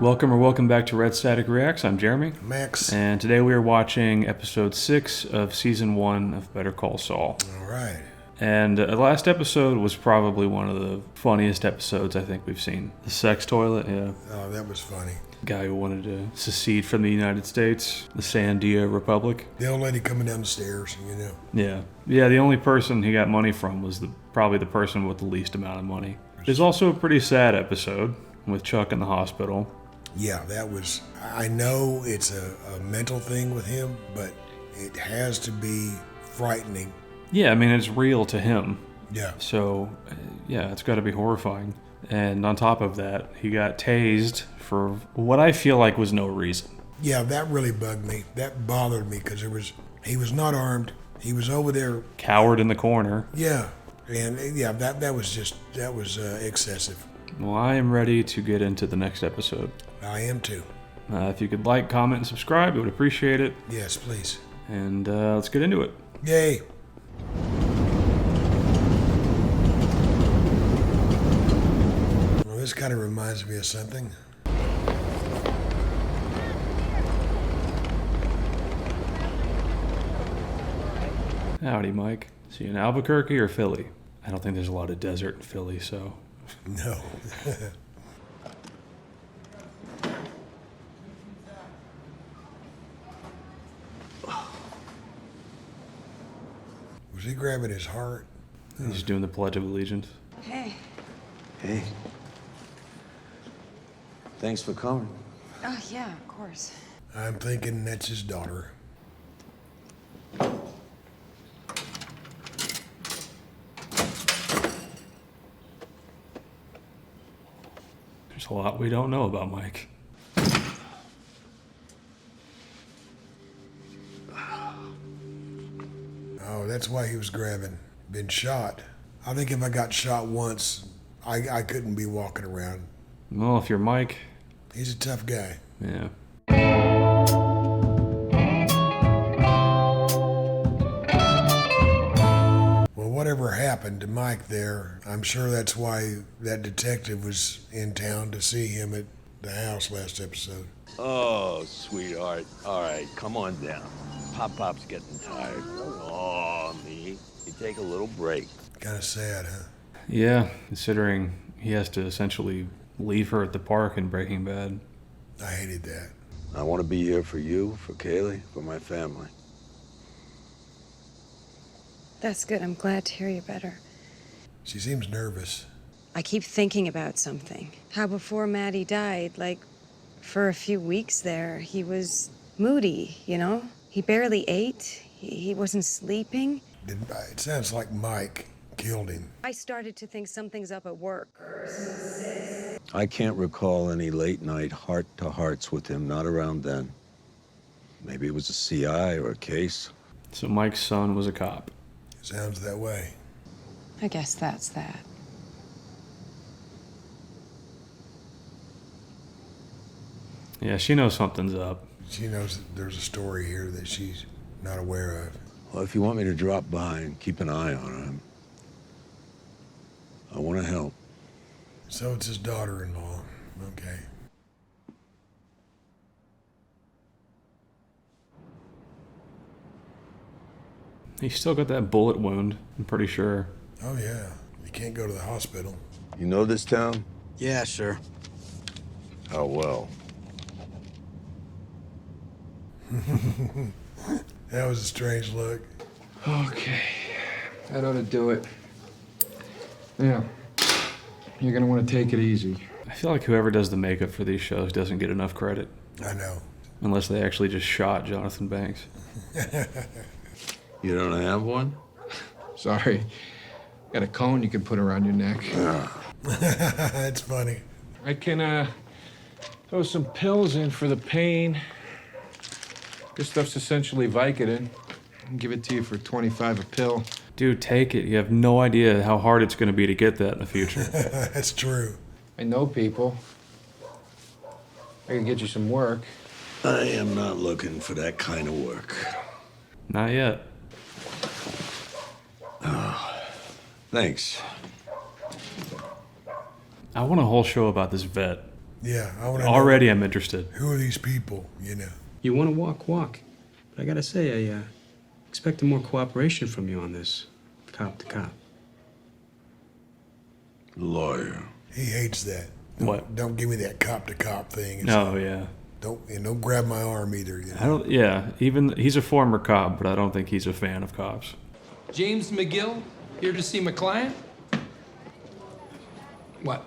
Welcome back to Red Static Reacts. I'm Jeremy. Max. And today we are watching episode 6 of season 1 of Better Call Saul. All right. And the last episode was probably one of the funniest episodes I think we've seen. The sex toilet, yeah. Oh, that was funny. Guy who wanted to secede from the United States, the Sandia Republic. The old lady coming down the stairs, you know. Yeah, the only person he got money from was probably the person with the least amount of money. There's also a pretty sad episode with Chuck in the hospital. Yeah, that was, I know it's a mental thing with him, but it has to be frightening. Yeah, I mean, it's real to him. Yeah. So, yeah, it's got to be horrifying. And on top of that, he got tased for what I feel like was no reason. Yeah, that really bugged me. That bothered me because he was not armed. He was over there. Cowered in the corner. Yeah. And yeah, that was excessive. Well, I am ready to get into the next episode. I am too. If you could like, comment, and subscribe, I would appreciate it. Yes, please. And let's get into it. Yay. Well, this kind of reminds me of something. Howdy, Mike. So you in Albuquerque or Philly? I don't think there's a lot of desert in Philly, so... No. Was he grabbing his heart? He's doing the Pledge of Allegiance. Hey. Hey. Thanks for coming. Oh, yeah, of course. I'm thinking that's his daughter. There's a lot we don't know about Mike. Oh, that's why he was grabbing. Been shot. I think if I got shot once, I couldn't be walking around. Well, if you're Mike... He's a tough guy. Yeah. Well, whatever happened to Mike there, I'm sure that's why that detective was in town to see him at the house last episode. Oh, sweetheart. All right, come on down. Pop's getting tired. Oh, me. You take a little break. Kind of sad, huh? Yeah, considering he has to essentially leave her at the park in Breaking Bad. I hated that. I want to be here for you, for Kaylee, for my family. That's good. I'm glad to hear you're better. She seems nervous. I keep thinking about something. How before Maddie died, like, for a few weeks there, he was moody, you know? He barely ate. He wasn't sleeping. It sounds like Mike killed him. I started to think something's up at work. I can't recall any late-night heart-to-hearts with him, not around then. Maybe it was a CI or a case. So Mike's son was a cop. Sounds that way. I guess that's that. Yeah, she knows something's up. She knows that there's a story here that she's not aware of. Well, if you want me to drop by and keep an eye on him, I want to help. So it's his daughter-in-law. Okay. He's still got that bullet wound, I'm pretty sure. Oh, yeah. You can't go to the hospital. You know this town? Yeah, sure. How well? That was a strange look. Okay. That ought to do it. Yeah. You're gonna want to take it easy. I feel like whoever does the makeup for these shows doesn't get enough credit. I know. Unless they actually just shot Jonathan Banks. You don't have one? Sorry. Got a cone you can put around your neck. That's funny. I can, throw some pills in for the pain. This stuff's essentially Vicodin. I'll give it to you for $25 a pill. Dude, take it. You have no idea how hard it's going to be to get that in the future. That's true. I know people. I can get you some work. I am not looking for that kind of work. Not yet. Thanks. I want a whole show about this vet. Yeah, I want to Already I'm interested. who are these people, you know? You want to walk. But I gotta say, I expected more cooperation from you on this, cop to cop. Lawyer. He hates that. What? Don't give me that cop to cop thing. It's Oh, yeah. Don't grab my arm either. You know? I don't, yeah, even, he's a former cop, but I don't think he's a fan of cops. James McGill, here to see my client? What?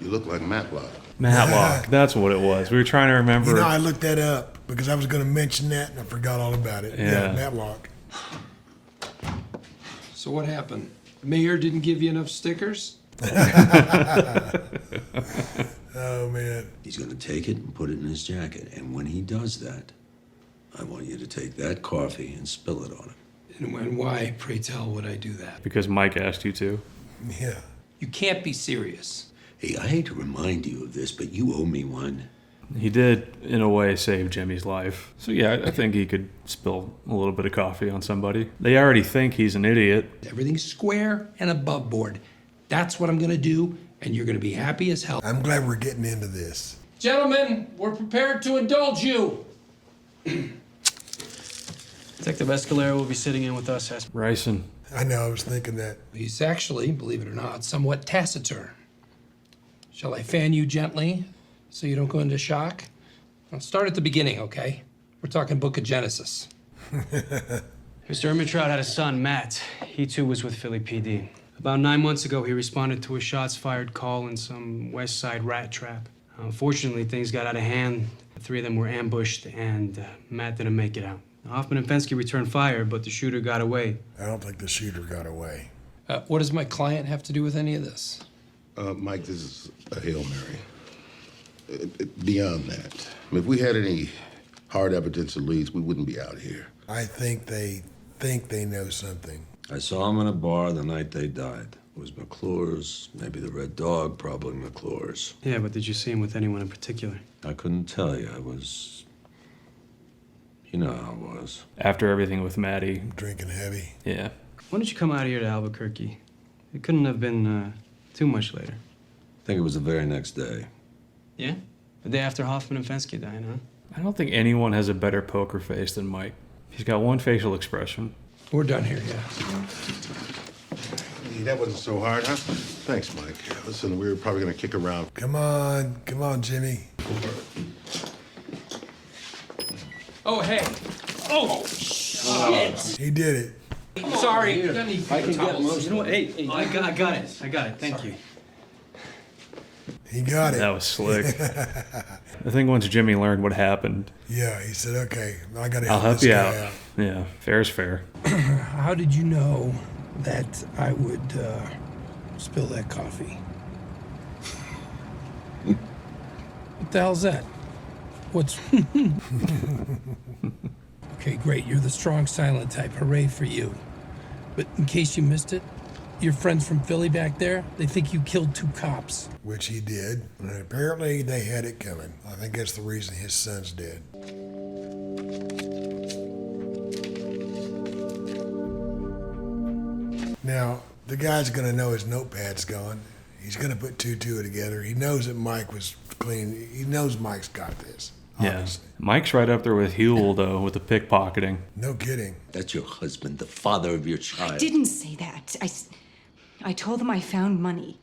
You look like Matlock. Matlock, that's what it was. We were trying to remember. You know, I looked that up because I was going to mention that and I forgot all about it. Yeah. Matlock. So what happened? Mayor didn't give you enough stickers? Oh, man. He's gonna take it and put it in his jacket. And when he does that, I want you to take that coffee and spill it on him. And why, pray tell, would I do that? Because Mike asked you to. Yeah. You can't be serious. Hey, I hate to remind you of this, but you owe me one. He did, in a way, save Jimmy's life. So yeah, I think he could spill a little bit of coffee on somebody. They already think he's an idiot. Everything's square and above board. That's what I'm gonna do, and you're gonna be happy as hell. I'm glad we're getting into this. Gentlemen, we're prepared to indulge you. Detective Escalera will be sitting in with us as... Ryson. I know, I was thinking that. He's actually, believe it or not, somewhat taciturn. Shall I fan you gently so you don't go into shock? I'll start at the beginning, okay? We're talking Book of Genesis. Mr. Ermintrout had a son, Matt. He too was with Philly PD. About 9 months ago, he responded to a shots-fired call in some West Side rat trap. Unfortunately, things got out of hand. The three of them were ambushed, and Matt didn't make it out. Hoffman and Fensky returned fire, but the shooter got away. I don't think the shooter got away. What does my client have to do with any of this? Mike, this is a Hail Mary. Beyond that, if we had any hard evidence or leads, we wouldn't be out here. I think they know something. I saw him in a bar the night they died. It was McClure's, maybe the Red Dog, probably McClure's. Yeah, but did you see him with anyone in particular? I couldn't tell you. I was... You know how it was. After everything with Maddie. Drinking heavy. Yeah. When did you come out here to Albuquerque? It couldn't have been too much later. I think it was the very next day. Yeah? The day after Hoffman and Fensky died, huh? I don't think anyone has a better poker face than Mike. He's got one facial expression. We're done here, yeah. Hey, that wasn't so hard, huh? Thanks, Mike. Listen, we were probably gonna kick around. Come on, Jimmy. Oh, hey. Oh, shit. He did it. Sorry. I can get most. You know what? Hey, I got it. Thank you. He got it. That was slick. I think once Jimmy learned what happened, Yeah, he said, okay, I got to I'll help this you guy out. Yeah, fair's fair. How did you know that I would spill that coffee? What the hell's that? What's... Okay, great. You're the strong, silent type. Hooray for you. But in case you missed it, your friends from Philly back there, they think you killed 2 cops. Which he did. And apparently they had it coming. I think that's the reason his son's dead. Now, the guy's going to know his notepad's gone. He's going to put 2 together. He knows that Mike was clean. He knows Mike's got this. Yeah. Obviously. Mike's right up there with Huel, though, with the pickpocketing. No kidding. That's your husband, the father of your child. I didn't say that. I told them I found money.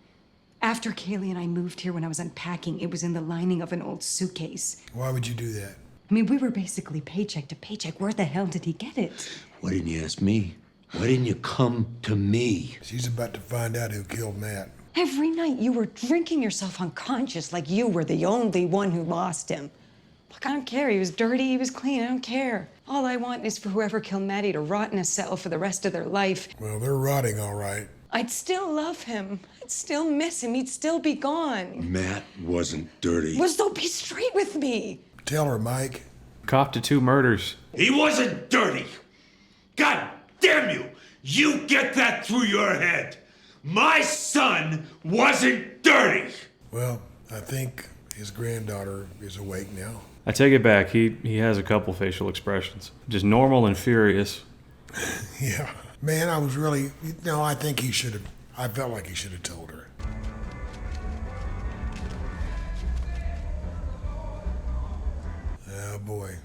After Kaylee and I moved here when I was unpacking, it was in the lining of an old suitcase. Why would you do that? I mean, we were basically paycheck to paycheck. Where the hell did he get it? Why didn't you ask me? Why didn't you come to me? She's about to find out who killed Matt. Every night you were drinking yourself unconscious like you were the only one who lost him. Look, I don't care. He was dirty, he was clean. I don't care. All I want is for whoever killed Maddie to rot in a cell for the rest of their life. Well, they're rotting all right. I'd still love him. I'd still miss him. He'd still be gone. Matt wasn't dirty. Well, so be straight with me. Tell her, Mike. Cop to 2 murders. He wasn't dirty. God damn you! You get that through your head. My son wasn't dirty. Well, I think his granddaughter is awake now. I take it back. He has a couple facial expressions. Just normal and furious. Yeah. Man, I was really, I think he should have, I felt like he should have told her. Oh boy.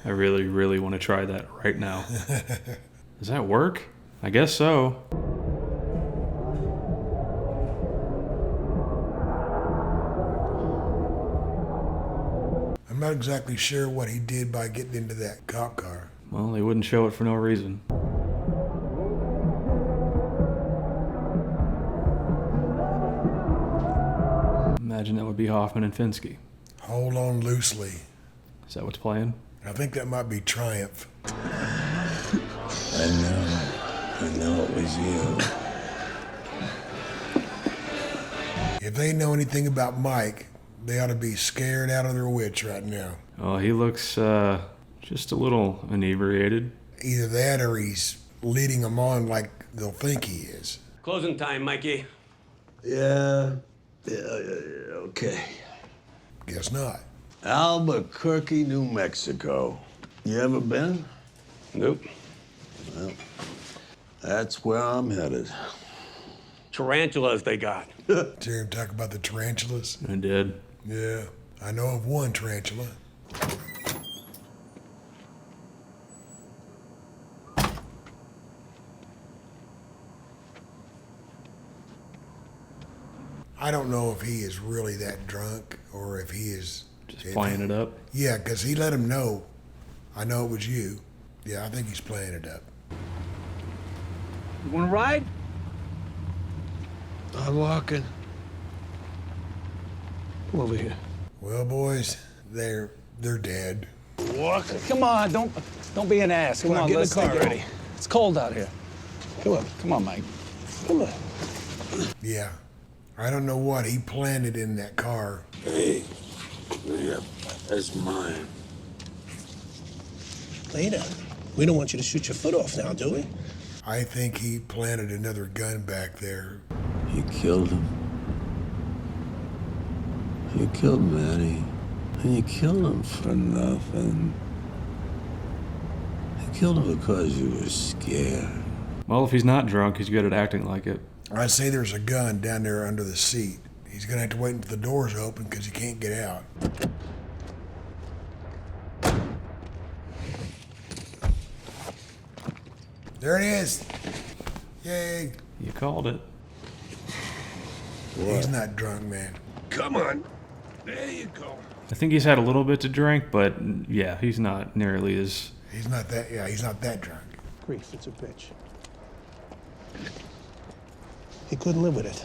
I really, really want to try that right now. Does that work? I guess so. I'm not exactly sure what he did by getting into that cop car. Well, they wouldn't show it for no reason. Imagine that would be Hoffman and Finsky. Hold on loosely. Is that what's playing? I think that might be Triumph. I know it was you. If they know anything about Mike, they ought to be scared out of their wits right now. Oh, he looks just a little inebriated. Either that or he's leading them on like they'll think he is. Closing time, Mikey. Yeah, okay. Guess not. Albuquerque, New Mexico. You ever been? Nope. Well, that's where I'm headed. Tarantulas they got. Did you hear him talk about the tarantulas? I did. Yeah, I know of one tarantula. I don't know if he is really that drunk or if he is... Just playing it up? Yeah, because he let him know, I know it was you. Yeah, I think he's playing it up. You want to ride? I'm walking. Come over here. Well, boys, they're dead. Walking. Come on, don't be an ass. Come on, get in let's the car get already. It's cold out here. Come on, Mike. Come on. Yeah. I don't know what he planted in that car. Hey, yeah, that's mine. Later. We don't want you to shoot your foot off now, do we? I think he planted another gun back there. You killed him. You killed Manny. And you killed him for nothing. You killed him because you were scared. Well, if he's not drunk, he's good at acting like it. I'd say there's a gun down there under the seat. He's gonna have to wait until the door's open because he can't get out. There it is. Yay. You called it. He's not drunk, man. Come on. There you go. I think he's had a little bit to drink, but yeah, he's not nearly as... He's not that drunk. Grief, it's a bitch. He couldn't live with it.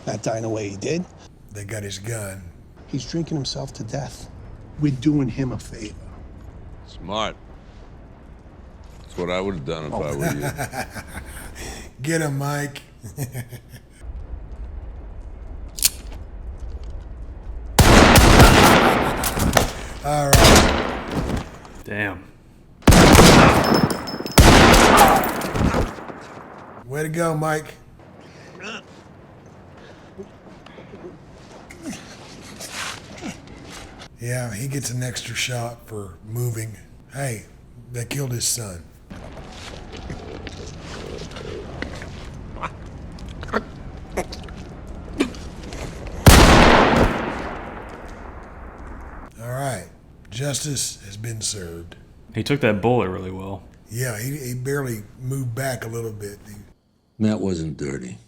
Not dying the way he did. They got his gun. He's drinking himself to death. We're doing him a favor. Smart. That's what I would have done if I were you. Get him, Mike. All right. Damn. Way to go, Mike. Yeah, he gets an extra shot for moving. Hey, they killed his son. All right, justice has been served. He took that bullet really well. Yeah, he barely moved back a little bit. Matt wasn't dirty.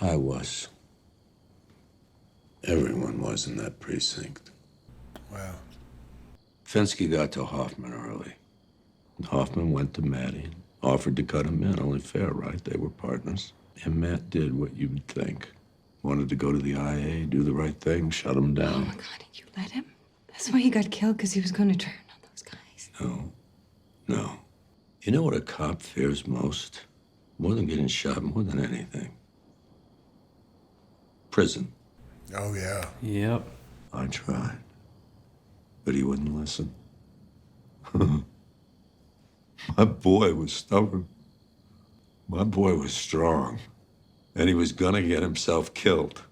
I was. Everyone was in that precinct. Wow. Finsky got to Hoffman early. Hoffman went to Matty and offered to cut him in. Only fair, right? They were partners. And Matt did what you'd think. Wanted to go to the IA, do the right thing, shut him down. Oh my God, did you let him? That's why he got killed, because he was going to turn on those guys. No. You know what a cop fears most? More than getting shot, more than anything. Prison. Oh, yeah. Yep. I tried. But he wouldn't listen. My boy was stubborn. My boy was strong. And he was gonna get himself killed.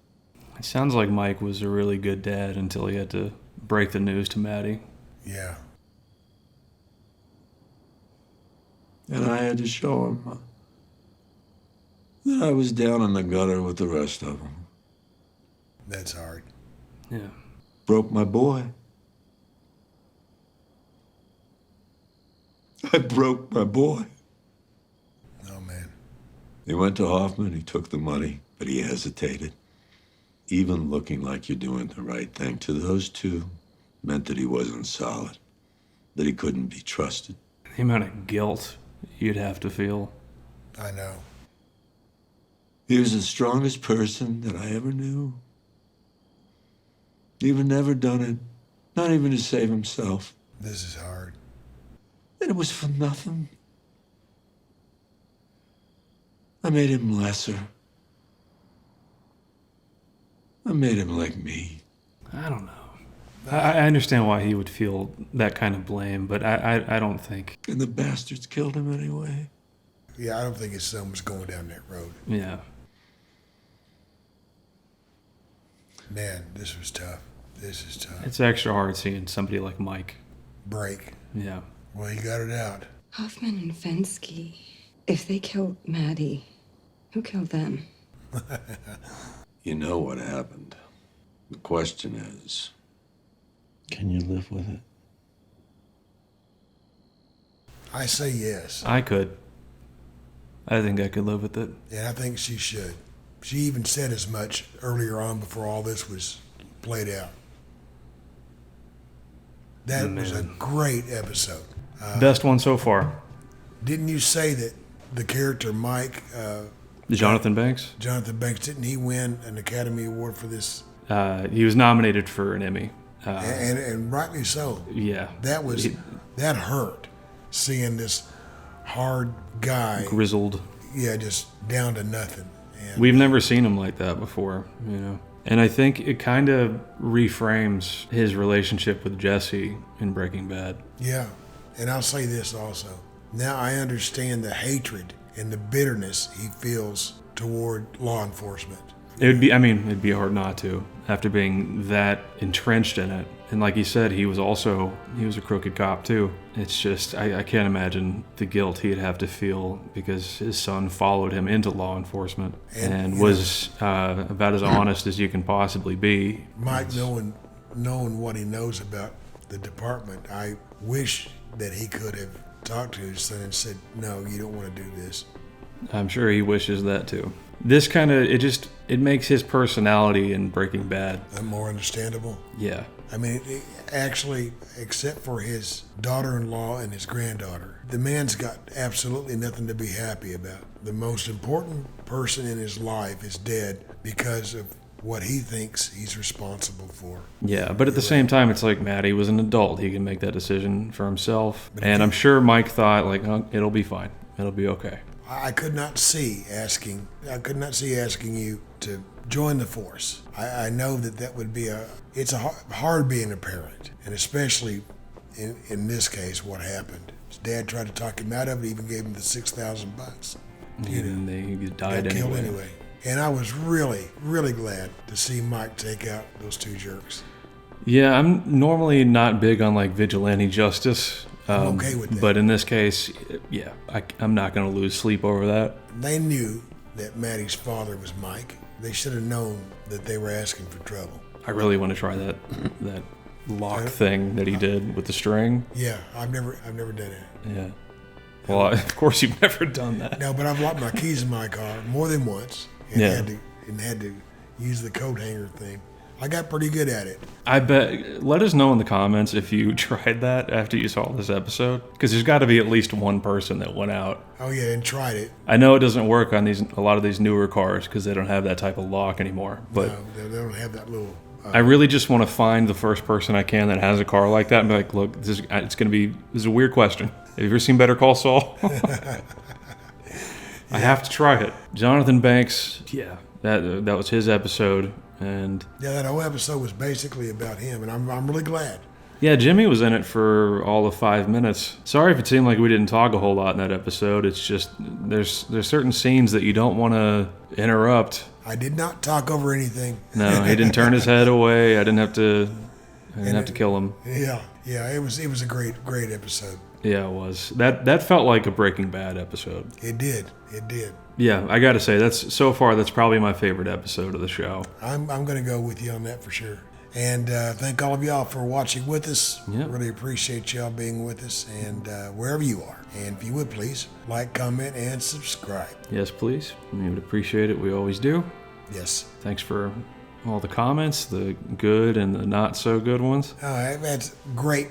It sounds like Mike was a really good dad until he had to break the news to Maddie. Yeah. And I had to show him that I was down in the gutter with the rest of them. That's hard. Yeah. Broke my boy. I broke my boy. Oh, man. He went to Hoffman, he took the money, but he hesitated. Even looking like you're doing the right thing to those two meant that he wasn't solid, that he couldn't be trusted. The amount of guilt you'd have to feel. I know. He was the strongest person that I ever knew. He would never done it, not even to save himself. This is hard. And it was for nothing. I made him lesser. I made him like me. I don't know. I understand why he would feel that kind of blame, but I don't think. And the bastards killed him anyway. Yeah, I don't think his son was going down that road. Yeah. Man, this was tough. This is tough. It's extra hard seeing somebody like Mike Break. Yeah. Well, he got it out. Hoffman and Fensky. If they killed Maddie, who killed them? You know what happened. The question is, can you live with it? I say yes. I could. I think I could live with it. And I think she should. She even said as much earlier on before all this was played out. That was a great episode. Best one so far. Didn't you say that the character Mike... Jonathan Banks? Jonathan Banks, didn't he win an Academy Award for this? He was nominated for an Emmy. And rightly so. Yeah. That hurt, seeing this hard guy. Grizzled. Yeah, just down to nothing. And we've never seen him like that before, you know. And I think it kind of reframes his relationship with Jesse in Breaking Bad. Yeah. And I'll say this also. Now I understand the hatred and the bitterness he feels toward law enforcement. It'd be hard not to, after being that entrenched in it. And like he said, he was a crooked cop too. It's just, I can't imagine the guilt he'd have to feel because his son followed him into law enforcement and was about as honest as you can possibly be. Mike, knowing what he knows about the department, I wish that he could have talked to his son and said, no, you don't want to do this. I'm sure he wishes that too. This kind of, it makes his personality in Breaking Bad more understandable. Yeah. I mean, actually, except for his daughter-in-law and his granddaughter, the man's got absolutely nothing to be happy about. The most important person in his life is dead because of what he thinks he's responsible for. Yeah, but at the same time, it's like Maddie was an adult. He can make that decision for himself. And I'm sure Mike thought, like, oh, it'll be fine. It'll be okay. I could not see asking you to join the force. I know that would be it's hard being a parent, and especially in this case, what happened. His dad tried to talk him out of it, even gave him the $6,000. And he died killed anyway. anyway. And I was really, really glad to see Mike take out those two jerks. Yeah, I'm normally not big on like vigilante justice. I'm okay with that. But in this case, yeah, I'm not going to lose sleep over that. They knew that Maddie's father was Mike. They should have known that they were asking for trouble. I really want to try that lock thing that he did with the string. Yeah, I've never done it. Yeah. Well, of course you've never done that. No, but I've locked my keys in my car more than once and had to use the coat hanger thing. I got pretty good at it. I bet. Let us know in the comments if you tried that after you saw this episode, because there's got to be at least one person that went out. Oh yeah, and tried it. I know it doesn't work on a lot of these newer cars because they don't have that type of lock anymore. But no, they don't have that little. I really just want to find the first person I can that has a car like that and be like, look, this is a weird question. Have you ever seen Better Call Saul? I have to try it. Jonathan Banks, yeah, that was his episode. And yeah, that whole episode was basically about him, and I'm really glad. Yeah, Jimmy was in it for all of 5 minutes. Sorry if it seemed like we didn't talk a whole lot in that episode. It's just there's certain scenes that you don't want to interrupt. I did not talk over anything. No, he didn't turn his head away. I didn't have to I didn't have to kill him. Yeah, it was a great episode. Yeah, it was. That felt like a Breaking Bad episode. It did. Yeah, I got to say that's probably my favorite episode of the show. I'm going to go with you on that for sure. And thank all of y'all for watching with us. Yep. Really appreciate y'all being with us, and wherever you are. And if you would please like, comment, and subscribe. Yes, please. We would appreciate it. We always do. Yes. Thanks for all the comments, the good and the not so good ones. Oh, that's great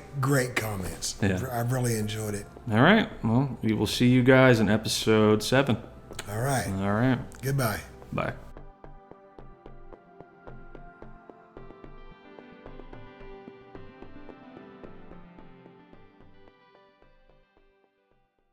comments. Yeah. I've really enjoyed it. All right. Well, we will see you guys in episode 7. All right. All right. Goodbye. Bye.